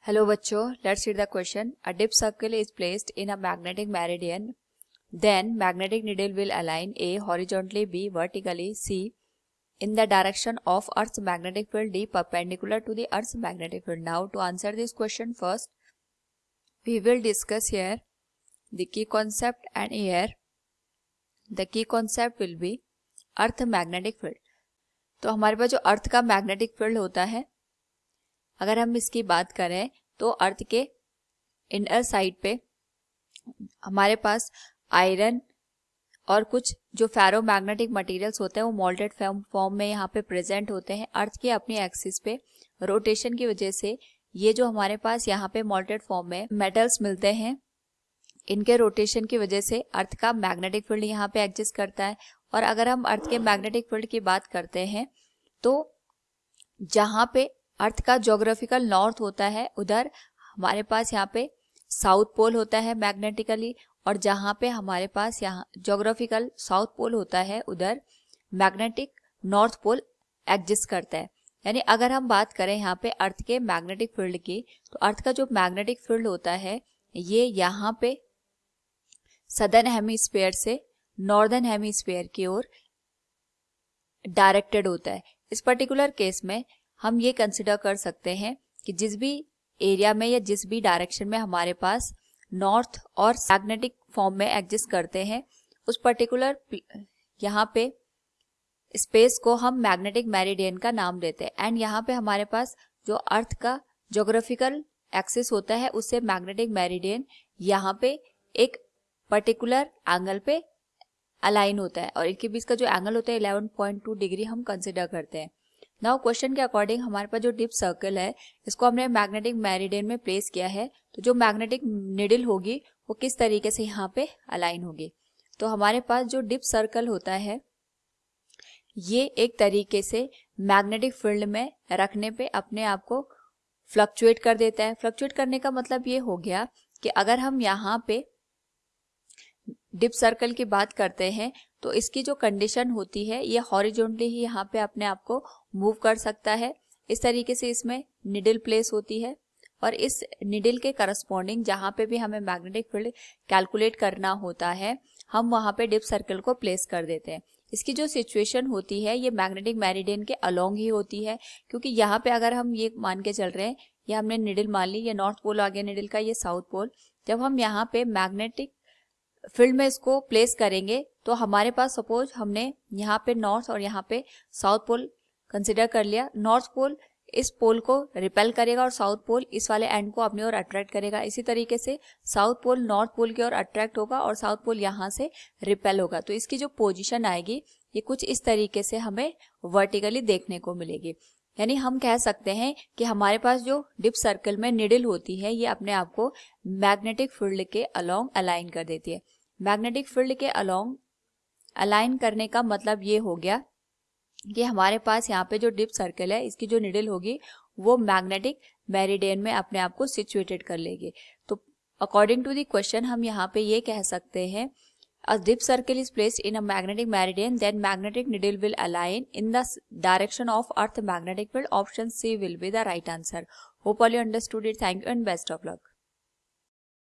Hello बच्चों, let's read the question. A dip circle is placed in a magnetic meridian. Then magnetic needle will align A horizontally, B vertically, C in the direction of Earth's magnetic field, D perpendicular to the Earth's magnetic field. Now to answer this question first, we will discuss here the key concept, and here the key concept will be Earth magnetic field. तो हमारे पास जो अर्थ का magnetic field होता है, अगर हम इसकी बात करें तो अर्थ के इनर साइड पे हमारे पास आयरन और कुछ जो फेरोमैग्नेटिक मटेरियल्स होते हैं वो मोल्डेड फॉर्म में यहाँ पे प्रेजेंट होते हैं। अर्थ की अपनी एक्सिस पे रोटेशन की वजह से ये जो हमारे पास यहाँ पे मोल्डेड फॉर्म में मेटल्स मिलते हैं, इनके रोटेशन की वजह से अर्थ का मैग्नेटिक फील्ड यहाँ पे एग्जिस्ट करता है। और अगर हम अर्थ के मैग्नेटिक फील्ड की बात करते हैं तो जहाँ पे अर्थ का ज्योग्राफिकल नॉर्थ होता है उधर हमारे पास यहाँ पे साउथ पोल होता है मैग्नेटिकली, और जहाँ पे हमारे पास यहाँ ज्योग्राफिकल साउथ पोल होता है उधर मैग्नेटिक नॉर्थ पोल एग्जिस्ट करता है। यानी अगर हम बात करें यहाँ पे अर्थ के मैग्नेटिक फील्ड की, तो अर्थ का जो मैग्नेटिक फील्ड होता है ये यहाँ पे सदर्न हेमिस्फीयर से नॉर्दर्न हेमिस्फीयर की ओर डायरेक्टेड होता है। इस पर्टिकुलर केस में हम ये कंसिडर कर सकते हैं कि जिस भी एरिया में या जिस भी डायरेक्शन में हमारे पास नॉर्थ और मैग्नेटिक फॉर्म में एग्जिस्ट करते हैं, उस पर्टिकुलर यहाँ पे स्पेस को हम मैग्नेटिक मेरिडियन का नाम देते हैं। एंड यहाँ पे हमारे पास जो अर्थ का ज्योग्राफिकल एक्सिस होता है उससे मैग्नेटिक मेरिडियन यहाँ पे एक पर्टिकुलर एंगल पे अलाइन होता है, और इनके बीच का जो एंगल होता है 11.2 डिग्री हम कंसिडर करते हैं। नाउ क्वेश्चन के अकॉर्डिंग हमारे पास जो डिप सर्कल है इसको हमने मैग्नेटिक मेरिडियन में प्लेस किया है, तो जो मैग्नेटिक निडल होगी वो किस तरीके से यहाँ पे अलाइन होगी। तो हमारे पास जो डिप सर्कल होता है ये एक तरीके से मैग्नेटिक फील्ड में रखने पे अपने आप को फ्लक्चुएट कर देता है। फ्लक्चुएट करने का मतलब ये हो गया कि अगर हम यहाँ पे डिप सर्कल की बात करते हैं तो इसकी जो कंडीशन होती है ये हॉरिजॉन्टली ही यहाँ पे अपने आप को मूव कर सकता है। इस तरीके से इसमें निडल प्लेस होती है, और इस निडल के करस्पॉन्डिंग जहाँ पे भी हमें मैग्नेटिक फील्ड कैलकुलेट करना होता है हम वहाँ पे डिप सर्कल को प्लेस कर देते हैं। इसकी जो सिचुएशन होती है ये मैग्नेटिक मेरिडियन के अलोंग ही होती है, क्योंकि यहाँ पे अगर हम ये मान के चल रहे हैं, ये हमने निडल मान ली, ये नॉर्थ पोल आ गया निडल का, ये साउथ पोल। जब हम यहाँ पे मैग्नेटिक फील्ड में इसको प्लेस करेंगे तो हमारे पास सपोज हमने यहाँ पे नॉर्थ और यहाँ पे साउथ पोल कंसिडर कर लिया। नॉर्थ पोल इस पोल को रिपेल करेगा और साउथ पोल इस वाले एंड को अपनी ओर अट्रैक्ट करेगा। इसी तरीके से साउथ पोल नॉर्थ पोल की ओर अट्रैक्ट होगा और साउथ पोल यहाँ से रिपेल होगा। तो इसकी जो पोजीशन आएगी ये कुछ इस तरीके से हमें वर्टिकली देखने को मिलेगी। यानी हम कह सकते हैं कि हमारे पास जो डिप सर्कल में निडल होती है ये अपने आप को मैग्नेटिक फील्ड के अलोंग अलाइन कर देती है। मैग्नेटिक फील्ड के अलोंग अलाइन करने का मतलब ये हो गया कि हमारे पास यहाँ पे जो डिप सर्कल है इसकी जो निडल होगी वो मैग्नेटिक मेरिडियन में अपने आप को सिचुएटेड कर लेगी। तो अकॉर्डिंग टू द क्वेश्चन हम यहाँ पे ये कह सकते हैं, a dip circle is placed in a magnetic meridian, then magnetic needle will align in the direction of Earth magnetic field. Option C will be the right answer. Hope all you understood it. Thank you and best of luck.